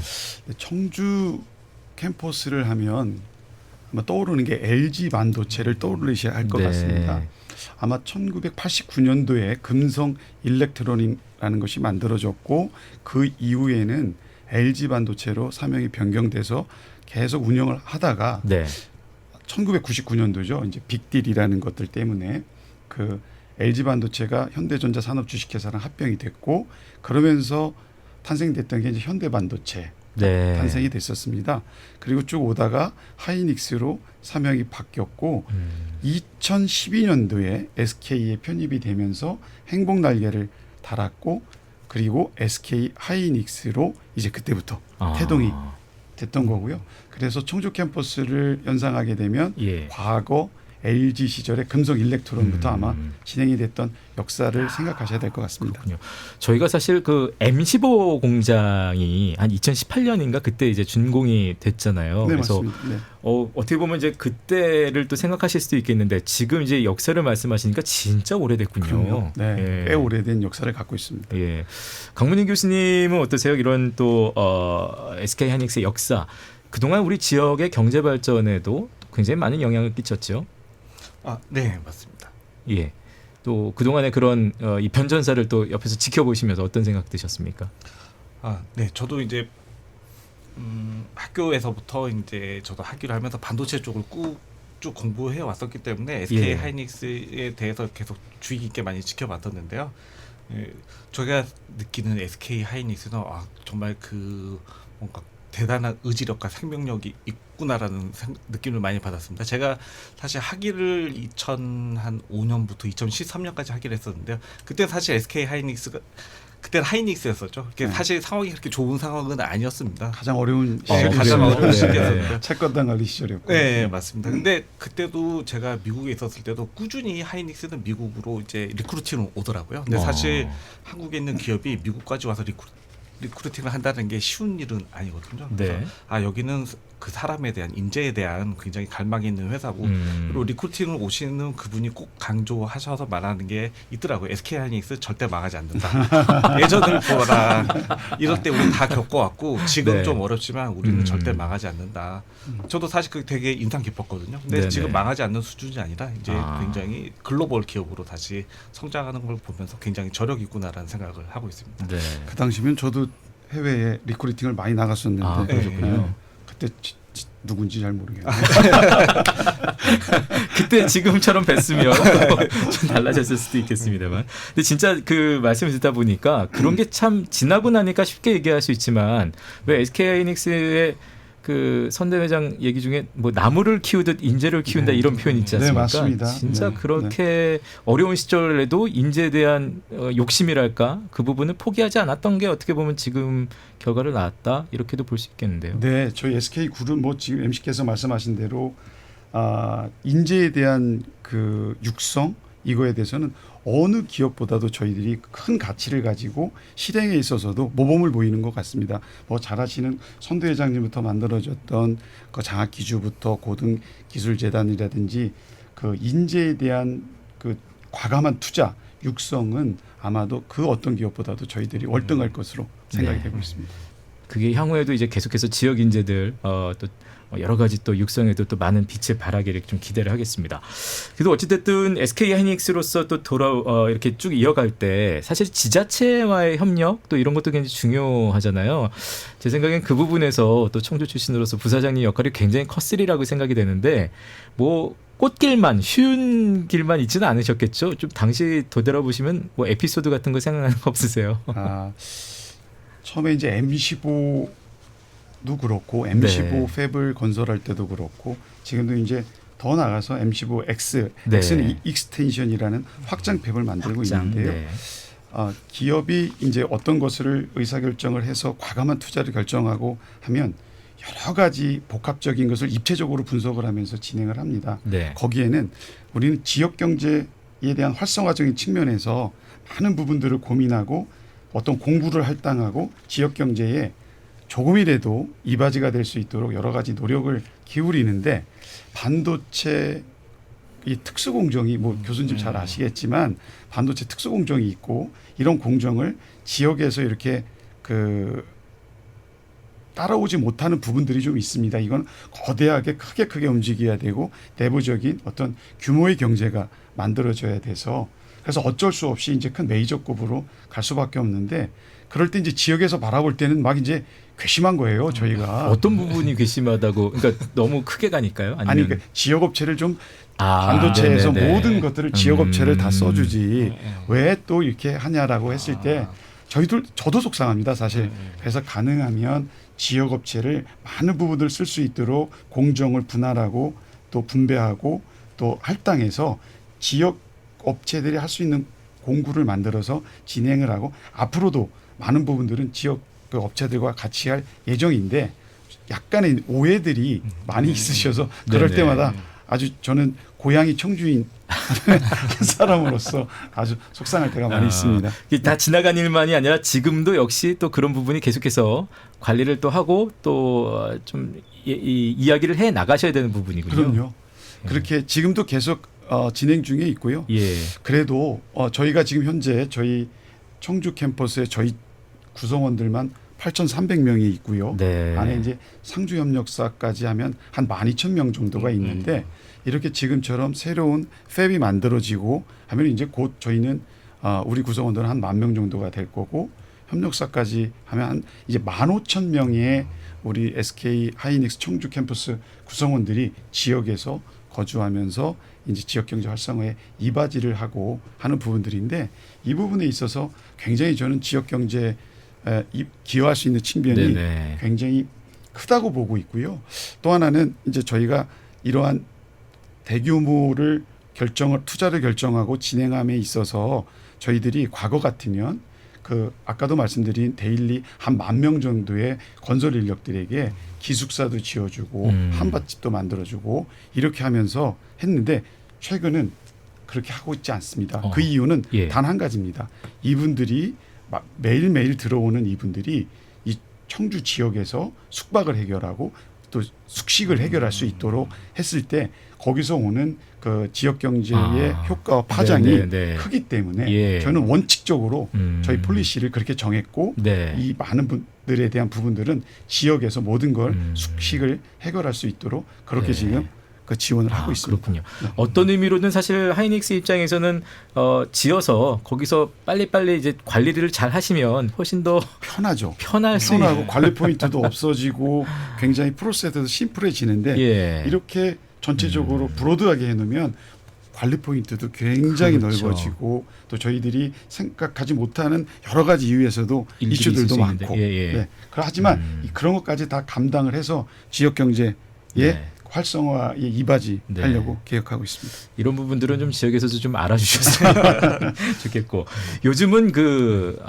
청주 캠퍼스를 하면 아마 떠오르는 게 LG 반도체를 떠올리셔야 할 것 네. 같습니다. 아마 1989년도에 금성 일렉트로닉이라는 것이 만들어졌고 그 이후에는 LG 반도체로 사명이 변경돼서 계속 운영을 하다가 네. 1999년도죠. 이제 빅딜이라는 것들 때문에 그 LG 반도체가 현대전자 산업주식회사랑 합병이 됐고 그러면서 탄생됐던 게 이제 현대반도체 네. 탄생이 됐었습니다. 그리고 쭉 오다가 하이닉스로 사명이 바뀌었고 2012년도에 SK에 편입이 되면서 행복 날개를 달았고 그리고 SK 하이닉스로 이제 그때부터 태동이 됐던 거고요. 그래서 청주 캠퍼스를 연상하게 되면 예. 과거 LG 시절의 금성 일렉트론부터 아마 진행이 됐던 역사를 생각하셔야 될 것 같습니다. 그렇군요. 저희가 사실 그 M15 공장이 한 2018년인가 그때 이제 준공이 됐잖아요. 네, 그래서 맞습니다. 네. 어떻게 보면 이제 그때를 또 생각하실 수도 있겠는데 지금 이제 역사를 말씀하시니까 진짜 오래됐군요. 그럼요. 네, 예. 꽤 오래된 역사를 갖고 있습니다. 예. 강문희 교수님은 어떠세요? 이런 또 SK 하이닉스의 역사 그동안 우리 지역의 경제 발전에도 굉장히 많은 영향을 끼쳤죠. 네, 맞습니다. 예. 또 그동안의 그런 이 변전사를 또 옆에서 지켜보시면서 어떤 생각 드셨습니까? 네, 저도 이제 학교에서부터 이제 저도 학기를 하면서 반도체 쪽을 쭉 공부해 왔었기 때문에 SK 예. 하이닉스에 대해서 계속 주의 깊게 많이 지켜봤었는데요. 저희가 느끼는 SK 하이닉스는 정말 그 뭔가 대단한 의지력과 생명력이 있구나라는 느낌을 많이 받았습니다. 제가 사실 학위를 2005년부터 2013년까지 학위를 했었는데요. 그때 사실 SK 하이닉스가 그때는 하이닉스였었죠. 네. 사실 상황이 그렇게 좋은 상황은 아니었습니다. 가장 어려운 가장 시절이었죠. 어려운 네. 시기였었는데. 채권 당할 시절이었고. 네, 맞습니다. 근데 그때도 제가 미국에 있었을 때도 꾸준히 하이닉스는 미국으로 이제 리크루팅으로 오더라고요. 근데 사실 한국에 있는 기업이 미국까지 와서 리크루팅을 한다는 게 쉬운 일은 아니거든요. 네. 그래서 여기는 그 사람에 대한 인재에 대한 굉장히 갈망이 있는 회사고 그리고 리크루팅을 오시는 그분이 꼭 강조하셔서 말하는 게 있더라고요. SK하이닉스 절대 망하지 않는다. 예전을 보라. 이럴 때 우리 다 겪어왔고 지금 네. 좀 어렵지만 우리는 절대 망하지 않는다. 저도 사실 그게 되게 인상 깊었거든요. 근데 네네. 지금 망하지 않는 수준이 아니라 이제 아. 굉장히 글로벌 기업으로 다시 성장하는 걸 보면서 굉장히 저력 있구나라는 생각을 하고 있습니다. 네. 그 당시면 저도 해외에 리크루팅을 많이 나갔었는데 아, 그러셨군요. 그때 누군지 잘 모르겠네요. 그때 지금처럼 뵀으면 좀 달라졌을 수도 있겠습니다만. 근데 진짜 그 말씀을 듣다 보니까 그런 게 참 지나고 나니까 쉽게 얘기할 수 있지만 왜 SK하이닉스의 그 선대회장 얘기 중에 뭐 나무를 키우듯 인재를 키운다 네. 이런 표현 있지 않습니까? 네, 맞습니다. 진짜 네. 그렇게 어려운 시절에도 인재에 대한 욕심이랄까 그 부분을 포기하지 않았던 게 어떻게 보면 지금 결과를 낳았다 이렇게도 볼 수 있겠는데요. 네, 저희 SK그룹 뭐 지금 MC께서 말씀하신 대로 인재에 대한 그 육성 이거에 대해서는 어느 기업보다도 저희들이 큰 가치를 가지고 실행에 있어서도 모범을 보이는 것 같습니다. 뭐 잘하시는 선대회장님부터 만들어졌던 그 장학기주부터 고등기술재단이라든지 그 인재에 대한 그 과감한 투자, 육성은 아마도 그 어떤 기업보다도 저희들이 월등할 것으로 생각이 네. 되고 있습니다. 그게 향후에도 이제 계속해서 지역 인재들 또 여러 가지 또 육성에도 또 많은 빛을 발하기를 좀 기대를 하겠습니다. 그래도 어찌됐든 SK하이닉스로서 또 이렇게 쭉 이어갈 때 사실 지자체와의 협력 또 이런 것도 굉장히 중요하잖아요. 제 생각엔 그 부분에서 또 청주 출신으로서 부사장님 역할이 굉장히 컸으리라고 생각이 되는데 뭐 꽃길만 쉬운 길만 있지는 않으셨겠죠. 좀 당시 되돌아보시면 뭐 에피소드 같은 거 생각나는 거 없으세요? 처음에 이제 M15도 그렇고 네. M15 팹을 건설할 때도 그렇고 지금도 이제 더 나가서 M15X, 네. X는 익스텐션이라는 확장 팹을 만들고 있는데요. 네. 기업이 이제 어떤 것을 의사결정을 해서 과감한 투자를 결정하고 하면 여러 가지 복합적인 것을 입체적으로 분석을 하면서 진행을 합니다. 네. 거기에는 우리는 지역 경제에 대한 활성화적인 측면에서 많은 부분들을 고민하고 어떤 공부를 할당하고 지역 경제에 조금이라도 이바지가 될 수 있도록 여러 가지 노력을 기울이는데 반도체 이 특수 공정이 뭐 교수님 잘 아시겠지만 반도체 특수 공정이 있고 이런 공정을 지역에서 이렇게 그 따라오지 못하는 부분들이 좀 있습니다. 이건 거대하게 크게 움직여야 되고 내부적인 어떤 규모의 경제가 만들어져야 돼서 그래서 어쩔 수 없이 이제 큰 메이저급으로 갈 수밖에 없는데 그럴 때 이제 지역에서 바라볼 때는 막 이제 괘씸한 거예요. 저희가 어떤 부분이 괘씸하다고? 그러니까 너무 크게 가니까요? 아니면 아니 그러니까 지역 업체를 좀 반도체에서 네네네. 모든 것들을 지역 업체를 다 써주지 왜 또 이렇게 하냐라고 했을 때 저도 속상합니다. 사실 그래서 가능하면 지역 업체를 많은 부분을 쓸 수 있도록 공정을 분할하고 또 분배하고 또 할당해서 지역 업체들이 할 수 있는 공구를 만들어서 진행을 하고 앞으로도 많은 부분들은 지역 그 업체들과 같이 할 예정인데 약간의 오해들이 많이 있으셔서 그럴 네네. 때마다 아주 저는 고향이 청주인 사람으로서 아주 속상할 때가 많이 있습니다. 이게 다 지나간 일만이 아니라 지금도 역시 또 그런 부분이 계속해서 관리를 또 하고 또 좀 이야기를 해 나가셔야 되는 부분이군요. 그럼요. 그렇게 지금도 계속 진행 중에 있고요. 예. 그래도 저희가 지금 현재 저희 청주 캠퍼스에 저희 구성원들만 8,300명이 있고요. 네. 안에 이제 상주협력사까지 하면 한 12,000명 정도가 있는데 이렇게 지금처럼 새로운 팹이 만들어지고 하면 이제 곧 저희는 우리 구성원들은 한 10,000명 정도가 될 거고 협력사까지 하면 한 이제 15,000명의 우리 SK 하이닉스 청주 캠퍼스 구성원들이 지역에서 거주하면서 이제 지역 경제 활성화에 이바지를 하고 하는 부분들인데 이 부분에 있어서 굉장히 저는 지역 경제에 기여할 수 있는 측면이 네네. 굉장히 크다고 보고 있고요. 또 하나는 이제 저희가 이러한 대규모를 투자를 결정하고 진행함에 있어서 저희들이 과거 같으면 그 아까도 말씀드린 데일리 한 10,000명 정도의 건설 인력들에게 기숙사도 지어주고 한밭집도 만들어주고 이렇게 하면서 했는데 최근은 그렇게 하고 있지 않습니다. 그 이유는 예. 단 한 가지입니다. 이분들이 매일매일 들어오는 이분들이 이 청주 지역에서 숙박을 해결하고 또 숙식을 해결할 수 있도록 했을 때 거기서 오는 그 지역 경제의 효과와 파장이 네네네. 크기 때문에 예. 저는 원칙적으로 저희 폴리시를 그렇게 정했고 네. 이 많은 분들에 대한 부분들은 지역에서 모든 걸 숙식을 해결할 수 있도록 그렇게 네. 지금 그 지원을 하고 있습니다. 그렇군요. 어떤 의미로는 사실 하이닉스 입장에서는 지어서 거기서 빨리빨리 이제 관리를 잘 하시면 훨씬 더 편하죠. 편할 수 편하고 있는. 관리 포인트도 없어지고 굉장히 프로세스도 심플해지는데 예. 이렇게 전체적으로 브로드하게 해놓으면 관리 포인트도 굉장히 그렇죠. 넓어지고 또 저희들이 생각하지 못하는 여러 가지 이유에서도 일들이 이슈들도 있을 수 있는데. 많고 예, 예. 네. 하지만 그런 것까지 다 감당을 해서 지역 경제에 네. 활성화에 이바지 네. 하려고 계획하고 있습니다. 이런 부분들은 좀 지역에서도 좀 알아주셨으면 좋겠고 요즘은 그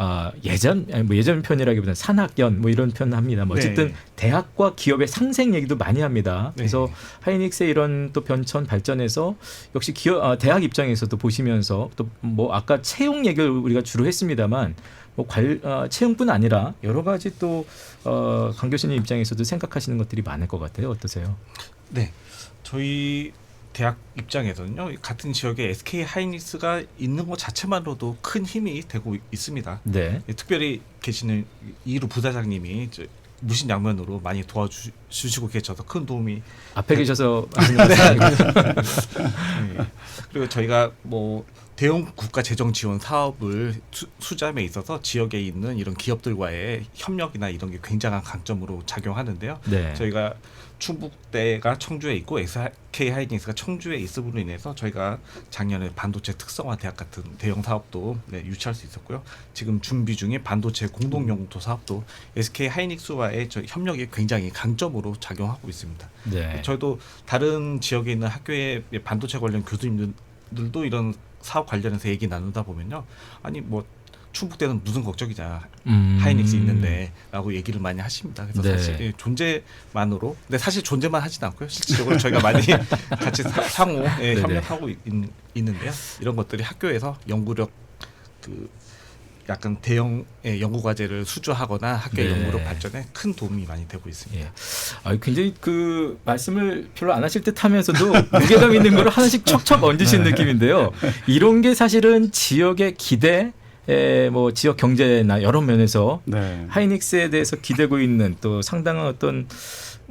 예전 편이라기보다는 산학연 뭐 이런 표현 합니다. 뭐 어쨌든 네. 대학과 기업의 상생 얘기도 많이 합니다. 그래서 네. 하이닉스의 이런 또 변천 발전에서 역시 대학 입장에서도 보시면서 또 뭐 아까 채용 얘기를 우리가 주로 했습니다만 뭐 채용뿐 아니라 여러 가지 또 강 교수님 입장에서도 생각하시는 것들이 많을 것 같아요. 어떠세요? 네, 저희 대학 입장에서는요, 같은 지역에 SK 하이닉스가 있는 것 자체만으로도 큰 힘이 되고 있습니다. 네. 특별히 계시는 이루 부사장님이 무신양면으로 많이 도와주시고 계셔서 큰 도움이 앞에 계셔서 하시는 말씀이고요. 네. 그리고 저희가 뭐 대형 국가 재정 지원 사업을 수주함에 있어서 지역에 있는 이런 기업들과의 협력이나 이런 게 굉장한 강점으로 작용하는데요. 네. 저희가 충북대가 청주에 있고 SK 하이닉스가 청주에 있음으로 인해서 저희가 작년에 반도체 특성화 대학 같은 대형 사업도 유치할 수 있었고요. 지금 준비 중인 반도체 공동연구소 사업도 SK 하이닉스와의 저희 협력이 굉장히 강점으로 작용하고 있습니다. 네. 저희도 다른 지역에 있는 학교의 반도체 관련 교수님들도 이런 사업 관련해서 얘기 나누다 보면요. 아니 뭐 충북대는 무슨 걱정이냐 하이닉스 있는데라고 얘기를 많이 하십니다. 그래서 네. 사실 존재만으로, 근데 사실 존재만 하진 않고요. 실질적으로 저희가 많이 같이 상호 협력하고 있는데요. 이런 것들이 학교에서 연구력 약간 대형 연구 과제를 수주하거나 학교의 네. 연구력 발전에 큰 도움이 많이 되고 있습니다. 예. 굉장히 그 말씀을 별로 안 하실 듯하면서도 무게감 있는 걸 하나씩 척척 얹으신 느낌인데요. 이런 게 사실은 지역의 기대, 뭐 지역 경제나 여러 면에서 네. 하이닉스에 대해서 기대고 있는 또 상당한 어떤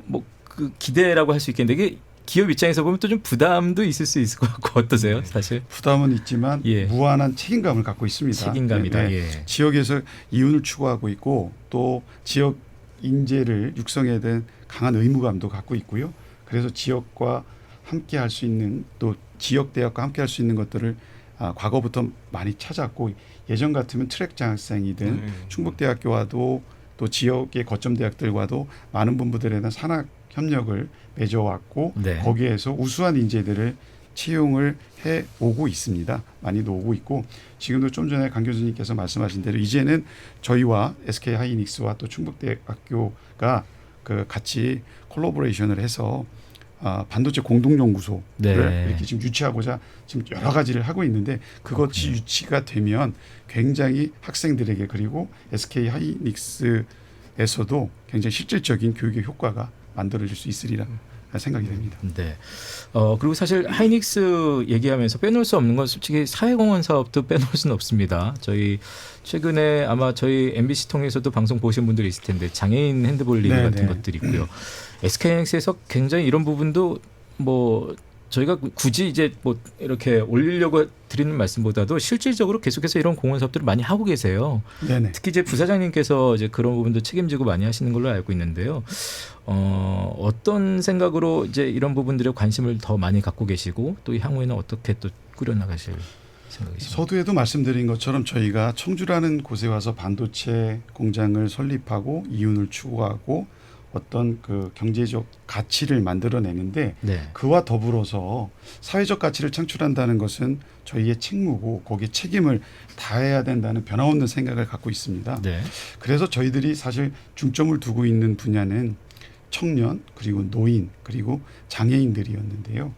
뭐 그 기대라고 할 수 있겠는데 이게 기업 입장에서 보면 또 좀 부담도 있을 수 있을 것 같고 어떠세요, 사실? 부담은 있지만 예. 무한한 책임감을 갖고 있습니다. 책임감이다. 네. 예. 지역에서 이윤을 추구하고 있고 또 지역 인재를 육성해야 되는 강한 의무감도 갖고 있고요. 그래서 지역과 함께 할 수 있는 또 지역 대학과 함께 할 수 있는 것들을 과거부터 많이 찾았고 예전 같으면 트랙 장학생이든 충북대학교와도 또 지역의 거점 대학들과도 많은 분들에 대한 산학 협력을 맺어왔고 네. 거기에서 우수한 인재들을 채용을 해 오고 있습니다. 많이도 오고 있고 지금도 좀 전에 강 교수님께서 말씀하신 대로 이제는 저희와 SK 하이닉스와 또 충북대학교가 그 같이 콜라보레이션을 해서 반도체 공동연구소를 네. 이렇게 지금 유치하고자 지금 여러 가지를 하고 있는데 그것이 유치가 되면 굉장히 학생들에게 그리고 SK 하이닉스에서도 굉장히 실질적인 교육의 효과가 만들어질 수 있으리라 생각이 됩니다. 네. 그리고 사실 하이닉스 얘기하면서 빼놓을 수 없는 건 솔직히 사회공헌 사업도 빼놓을 수는 없습니다. 저희 최근에 아마 저희 MBC 통해서도 방송 보신 분들이 있을 텐데 장애인 핸드볼 리그 네, 같은 네. 것들이 있고요. SK하이닉스에서 굉장히 이런 부분도 뭐 저희가 굳이 이제 뭐 이렇게 올리려고 드리는 말씀보다도 실질적으로 계속해서 이런 공헌 사업들을 많이 하고 계세요. 네네. 특히 이제 부사장님께서 이제 그런 부분도 책임지고 많이 하시는 걸로 알고 있는데요. 어떤 생각으로 이제 이런 부분들에 관심을 더 많이 갖고 계시고 또 향후에는 어떻게 또 꾸려나가실 생각이십니까? 서두에도 말씀드린 것처럼 저희가 청주라는 곳에 와서 반도체 공장을 설립하고 이윤을 추구하고 어떤 그 경제적 가치를 만들어내는데 네. 그와 더불어서 사회적 가치를 창출한다는 것은 저희의 책무고 거기에 책임을 다해야 된다는 변함없는 생각을 갖고 있습니다. 네. 그래서 저희들이 사실 중점을 두고 있는 분야는 청년 그리고 노인 그리고 장애인들이었는데요.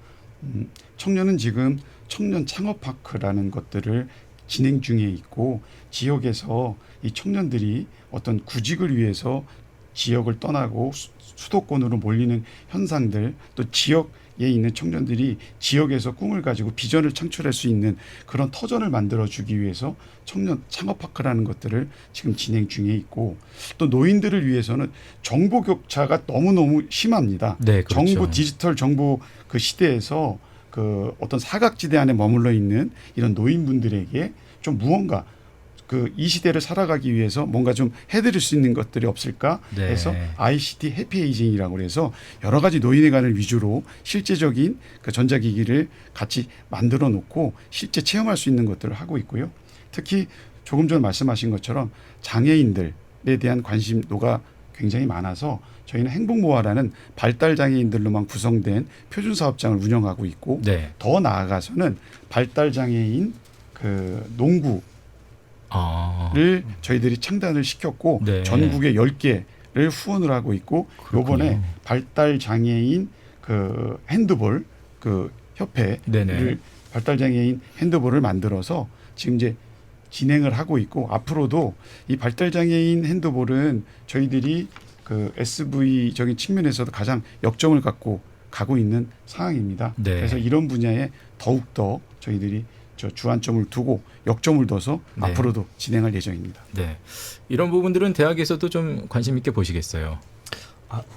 청년은 지금 청년 창업파크라는 것들을 진행 중에 있고 지역에서 이 청년들이 어떤 구직을 위해서 지역을 떠나고 수도권으로 몰리는 현상들 또 지역에 있는 청년들이 지역에서 꿈을 가지고 비전을 창출할 수 있는 그런 터전을 만들어주기 위해서 청년 창업파크라는 것들을 지금 진행 중에 있고 또 노인들을 위해서는 정보 격차가 너무너무 심합니다. 네, 그렇죠. 정보 디지털 정보 그 시대에서 그 어떤 사각지대 안에 머물러 있는 이런 노인분들에게 좀 무언가 그 이 시대를 살아가기 위해서 뭔가 좀 해드릴 수 있는 것들이 없을까 네. 해서 ICT 해피에이징이라고 해서 여러 가지 노인의 관을 위주로 실제적인 그 전자기기를 같이 만들어 놓고 실제 체험할 수 있는 것들을 하고 있고요. 특히 조금 전 말씀하신 것처럼 장애인들에 대한 관심도가 굉장히 많아서 저희는 행복모아라는 발달장애인들로만 구성된 표준사업장을 운영하고 있고 네. 더 나아가서는 발달장애인 그 농구 를 저희들이 창단을 시켰고 네. 전국에 10개를 후원을 하고 있고 그렇군요. 요번에 발달 장애인 그 핸드볼 그 협회를 네네. 발달 장애인 핸드볼을 만들어서 지금 이제 진행을 하고 있고 앞으로도 이 발달 장애인 핸드볼은 저희들이 그 SV적인 측면에서도 가장 역점을 갖고 가고 있는 상황입니다. 네. 그래서 이런 분야에 더욱더 저희들이 주안점을 두고 역점을 둬서 네. 앞으로도 진행할 예정입니다. 네. 이런 부분들은 대학에서도 좀 관심 있게 보시겠어요.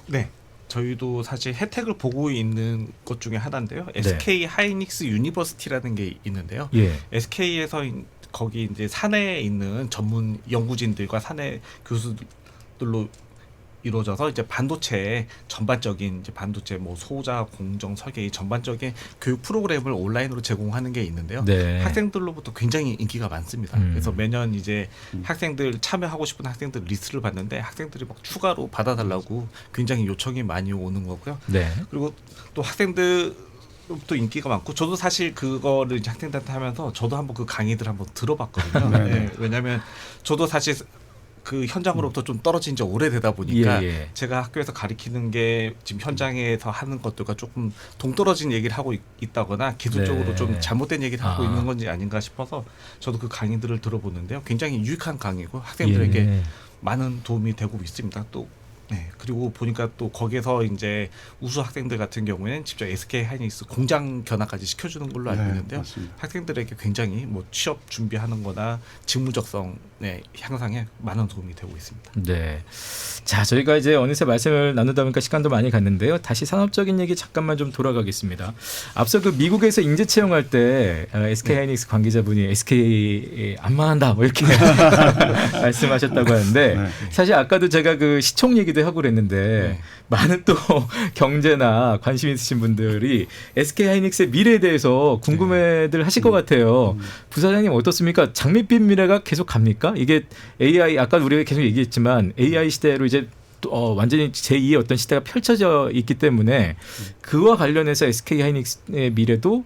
네. 저희도 사실 혜택을 보고 있는 것 중에 하나인데요. SK 하이닉스 유니버시티라는 게 있는데요. 예. SK에서 거기 이제 사내에 있는 전문 연구진들과 사내 교수들로 이루어져서 이제 반도체 전반적인 이제 반도체 뭐 소자 공정 설계 이 전반적인 교육 프로그램을 온라인으로 제공하는 게 있는데요. 네. 학생들로부터 굉장히 인기가 많습니다. 그래서 매년 이제 학생들 참여하고 싶은 학생들 리스트를 봤는데 학생들이 막 추가로 받아달라고 굉장히 요청이 많이 오는 거고요. 네. 그리고 또 학생들로부터 인기가 많고 저도 사실 그거를 이제 학생들한테 하면서 저도 한번 그 강의들 한번 들어봤거든요. 네. 왜냐하면 저도 사실 그 현장으로부터 좀 떨어진 지 오래되다 보니까 예. 제가 학교에서 가리키는 게 지금 현장에서 하는 것들과 조금 동떨어진 얘기를 하고 있다거나 기술적으로 네. 좀 잘못된 얘기를 하고 있는 건지 아닌가 싶어서 저도 그 강의들을 들어보는데요. 굉장히 유익한 강의고 학생들에게 예. 많은 도움이 되고 있습니다. 또 네, 그리고 보니까 또 거기서 이제 우수 학생들 같은 경우에는 직접 SK 하이닉스 공장 견학까지 시켜주는 걸로 알고 네, 있는데요. 맞습니다. 학생들에게 굉장히 뭐 취업 준비하는거나 직무적성 향상에 많은 도움이 되고 있습니다. 네. 자, 저희가 이제 어느새 말씀을 나누다 보니까 시간도 많이 갔는데요. 다시 산업적인 얘기 잠깐만 좀 돌아가겠습니다. 앞서 그 미국에서 인재 채용할 때 SK 하이닉스 관계자분이 SK 안 망한다 뭐 이렇게 말씀하셨다고 하는데 네. 사실 아까도 제가 그 시총 얘기도 하고 그랬는데 많은 또 경제나 관심 있으신 분들이 SK 하이닉스의 미래에 대해서 궁금해들 하실 것 같아요. 부사장님 어떻습니까? 장밋빛 미래가 계속 갑니까? 이게 AI 아까 우리가 계속 얘기했지만 AI 시대로 이제 완전히 제2의 어떤 시대가 펼쳐져 있기 때문에 그와 관련해서 SK 하이닉스의 미래도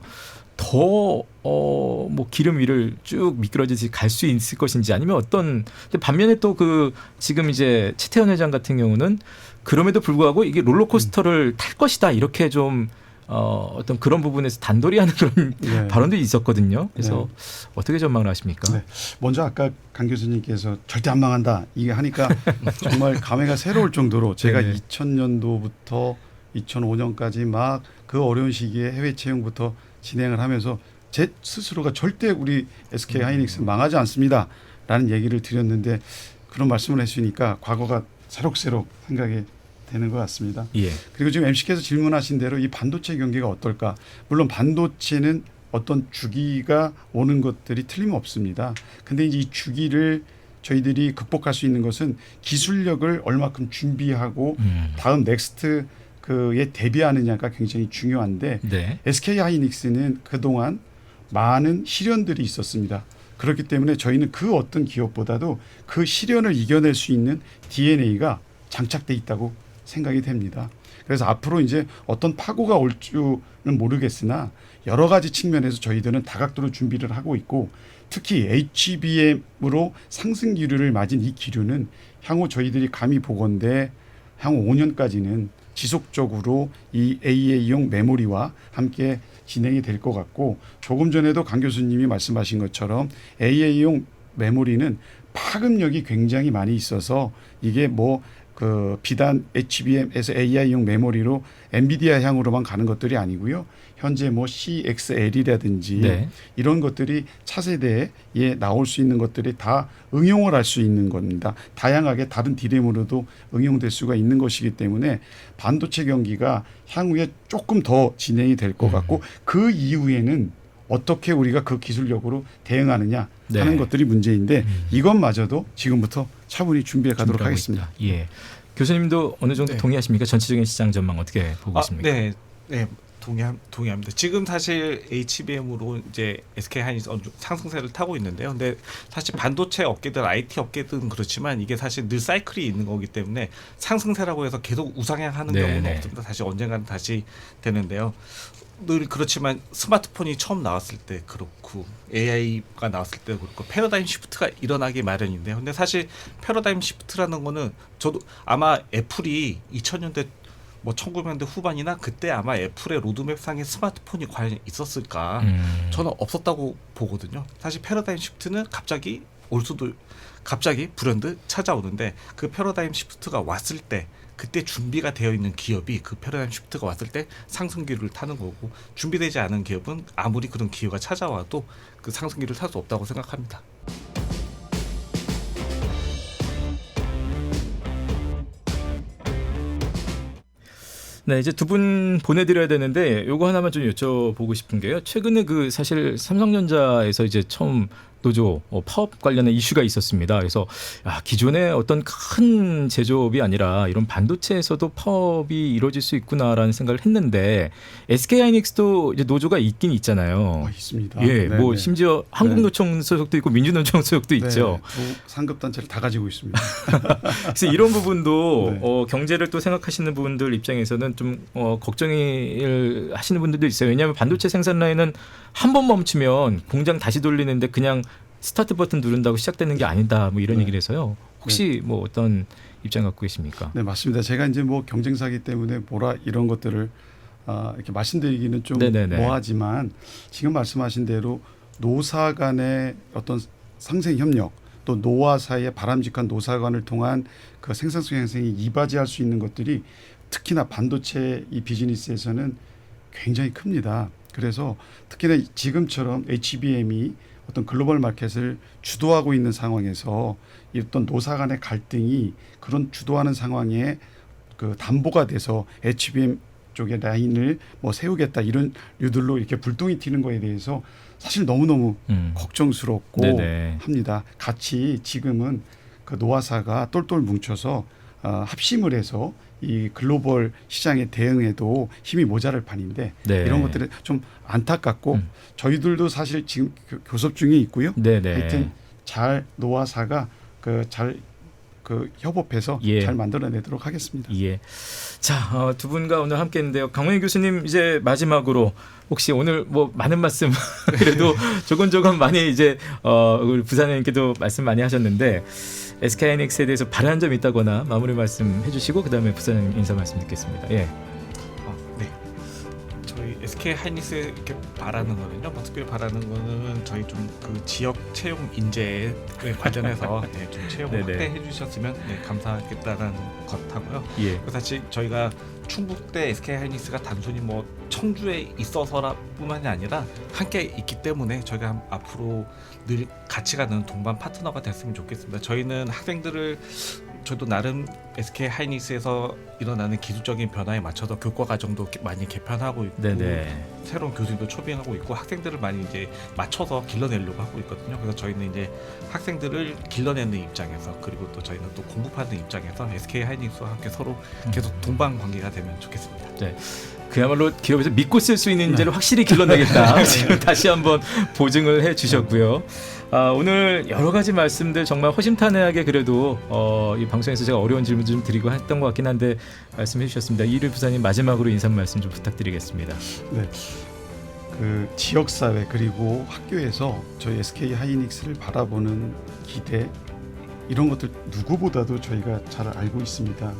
더 뭐 기름 위를 쭉 미끄러지듯이 갈 수 있을 것인지 아니면 어떤 근데 반면에 또 그 지금 이제 최태원 회장 같은 경우는 그럼에도 불구하고 이게 롤러코스터를 탈 것이다 이렇게 좀 어떤 그런 부분에서 단도리하는 그런 네. 발언도 있었거든요. 그래서 어떻게 전망을 하십니까? 네. 먼저 아까 강 교수님께서 절대 안 망한다 이게 하니까 정말 감회가 새로울 정도로 제가 네네. 2000년도부터 2005년까지 막 그 어려운 시기에 해외 채용부터 진행을 하면서 제 스스로가 절대 우리 SK 하이닉스 망하지 않습니다라는 얘기를 드렸는데 그런 말씀을 해주니까 과거가 새록새록 생각이 되는 것 같습니다. 예. 그리고 지금 MC께서 질문하신 대로 이 반도체 경기가 어떨까? 물론 반도체는 어떤 주기가 오는 것들이 틀림없습니다. 근데 이제 이 주기를 저희들이 극복할 수 있는 것은 기술력을 얼마큼 준비하고 다음 넥스트 그에 대비하느냐가 굉장히 중요한데 네. SK 하이닉스는 그동안 많은 시련들이 있었습니다. 그렇기 때문에 저희는 그 어떤 기업보다도 그 시련을 이겨낼 수 있는 DNA가 장착돼 있다고 생각이 됩니다. 그래서 앞으로 이제 어떤 파고가 올 줄은 모르겠으나 여러 가지 측면에서 저희들은 다각도로 준비를 하고 있고 특히 HBM으로 상승 기류를 맞은 이 기류는 향후 저희들이 감히 보건대 향후 5년까지는 지속적으로 이 AA용 메모리와 함께 진행이 될 것 같고 조금 전에도 강 교수님이 말씀하신 것처럼 AI용 메모리는 파급력이 굉장히 많이 있어서 이게 뭐 그 비단 HBM에서 AI용 메모리로 엔비디아 향으로만 가는 것들이 아니고요. 현재 뭐 CXL이라든지 네. 이런 것들이 차세대에 나올 수 있는 것들이 다 응용을 할 수 있는 겁니다. 다양하게 다른 디램으로도 응용될 수가 있는 것이기 때문에 반도체 경기가 향후에 조금 더 진행이 될 것 같고 그 이후에는 어떻게 우리가 그 기술력으로 대응하느냐 하는 네. 것들이 문제인데 이것마저도 지금부터 차분히 준비해 가도록 준비하고 하겠습니다. 있다. 예. 교수님도 어느 정도 네. 동의하십니까? 전체적인 시장 전망 어떻게 보고 있습니까? 네, 네, 동의합니다. 지금 사실 HBM으로 이제 SK 하이닉스 상승세를 타고 있는데요. 근데 사실 반도체 업계들, IT 업계들은 그렇지만 이게 사실 늘 사이클이 있는 거기 때문에 상승세라고 해서 계속 우상향하는 네, 경우는 네. 없습니다. 사실 언젠가는 다시 되는데요. 늘 그렇지만 스마트폰이 처음 나왔을 때 그렇고 AI가 나왔을 때 그렇고 패러다임 시프트가 일어나기 마련인데요. 근데 사실 패러다임 시프트라는 거는 저도 아마 애플이 2000년대 뭐 1900년대 후반이나 그때 아마 애플의 로드맵상에 스마트폰이 과연 있었을까? 저는 없었다고 보거든요. 사실 패러다임 시프트는 갑자기 불현듯 찾아오는데 그 패러다임 시프트가 왔을 때 그때 준비가 되어 있는 기업이 그 패러다임 시프트가 왔을 때 상승기를 타는 거고 준비되지 않은 기업은 아무리 그런 기회가 찾아와도 그 상승기를 탈 수 없다고 생각합니다. 네, 이제 두 분 보내드려야 되는데 요거 하나만 좀 여쭤보고 싶은 게요. 최근에 그 사실 삼성전자에서 이제 처음 노조 파업 관련한 이슈가 있었습니다. 그래서 기존의 어떤 큰 제조업이 아니라 이런 반도체에서도 파업이 이루어질 수 있구나라는 생각을 했는데 SK하이닉스도 이제 노조가 있긴 있잖아요. 있습니다. 예, 네, 뭐 네. 심지어 한국노총 소속도 있고 민주노총 소속도 있죠. 두 상급 단체를 다 가지고 있습니다. 그래서 이런 부분도 네. 경제를 또 생각하시는 분들 입장에서는 좀 걱정을 하시는 분들도 있어요. 왜냐하면 반도체 생산 라인은 한 번 멈추면 공장 다시 돌리는데 그냥 스타트 버튼 누른다고 시작되는 게 아니다. 뭐 이런 네. 얘기를 해서요. 혹시 뭐 어떤 입장 갖고 계십니까? 네, 맞습니다. 제가 이제 뭐 경쟁사기 때문에 이런 것들을 이렇게 말씀드리기는 좀 네네네. 뭐하지만 지금 말씀하신 대로 노사 간의 어떤 상생 협력 또 노와 사이의 바람직한 노사 간을 통한 그 생산성 향상이 이바지할 수 있는 것들이 특히나 반도체 이 비즈니스에서는 굉장히 큽니다. 그래서 특히나 지금처럼 HBM이 어떤 글로벌 마켓을 주도하고 있는 상황에서 어떤 노사 간의 갈등이 그런 주도하는 상황에 그 담보가 돼서 HBM 쪽의 라인을 뭐 세우겠다 이런 류들로 이렇게 불똥이 튀는 거에 대해서 사실 너무너무 걱정스럽고 네네. 합니다. 같이 지금은 그 노아사가 똘똘 뭉쳐서 합심을 해서 이 글로벌 시장에 대응해도 힘이 모자랄 판인데 네. 이런 것들은 좀 안타깝고 저희들도 사실 지금 교섭 중에 있고요. 네네. 하여튼 잘 노아사가 잘 협업해서 예. 잘 만들어내도록 하겠습니다. 예. 자, 두 분과 오늘 함께했는데요. 강원희 교수님 이제 마지막으로 혹시 오늘 뭐 많은 말씀 그래도 조금 많이 이제 우리 부사님께도 말씀 많이 하셨는데 SK하이닉스에 대해서 바라는 점이 있다거나 마무리 말씀 해주시고 그다음에 부사님 인사 말씀 듣겠습니다. 예. 네. 저희 SK 하이닉스 이렇게 바라는 거는요. 특별히 바라는 거는 저희 좀 그 지역 채용 인재에 관련해서 네, 좀 채용을 네네. 확대해 주셨으면 감사하겠다는 것 하고요. 예. 사실 저희가 충북대 SK 하이닉스가 단순히 뭐 청주에 있어서뿐만이 아니라 함께 있기 때문에 저희가 앞으로 늘 같이 가는 동반 파트너가 됐으면 좋겠습니다. 저희는 학생들을 저도 나름 SK 하이닉스에서 일어나는 기술적인 변화에 맞춰서 교과 과정도 많이 개편하고 있고 네네. 새로운 교수님도 초빙하고 있고 학생들을 많이 이제 맞춰서 길러내려고 하고 있거든요. 그래서 저희는 이제 학생들을 길러내는 입장에서 그리고 또 저희는 또 공급하는 입장에서 SK 하이닉스와 함께 서로 계속 동반 관계가 되면 좋겠습니다. 네. 그야말로 기업에서 믿고 쓸 수 있는 인재를 확실히 길러내겠다. 지금 다시 한번 보증을 해주셨고요. 오늘 여러 가지 말씀들 정말 허심탄회하게 그래도 이 방송에서 제가 어려운 질문 좀 드리고 했던 것 같긴 한데 말씀해 주셨습니다. 이일 부사님 마지막으로 인사 말씀 좀 부탁드리겠습니다. 네. 그 지역사회 그리고 학교에서 저희 SK 하이닉스를 바라보는 기대 이런 것들 누구보다도 저희가 잘 알고 있습니다.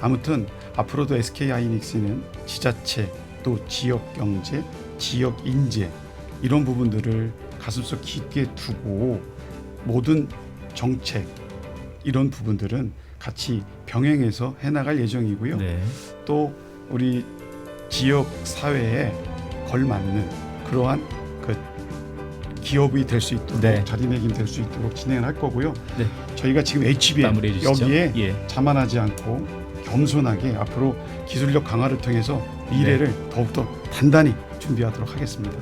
아무튼 앞으로도 SK 하이닉스는 지자체 또 지역 경제 지역 인재 이런 부분들을 가슴속 깊게 두고 모든 정책 이런 부분들은 같이 병행해서 해나갈 예정이고요. 네. 또 우리 지역 사회에 걸맞는 그러한 그 기업이 될 수 있도록 네. 자리매김 될 수 있도록 진행을 할 거고요. 네. 저희가 지금 HBM 마무리해 주시죠. 여기에 예. 자만하지 않고 겸손하게 앞으로 기술력 강화를 통해서 미래를 더욱더 단단히 준비하도록 하겠습니다.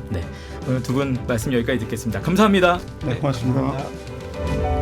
오늘 두 분 말씀 여기까지 듣겠습니다. 감사합니다. 네, 고맙습니다. 감사합니다.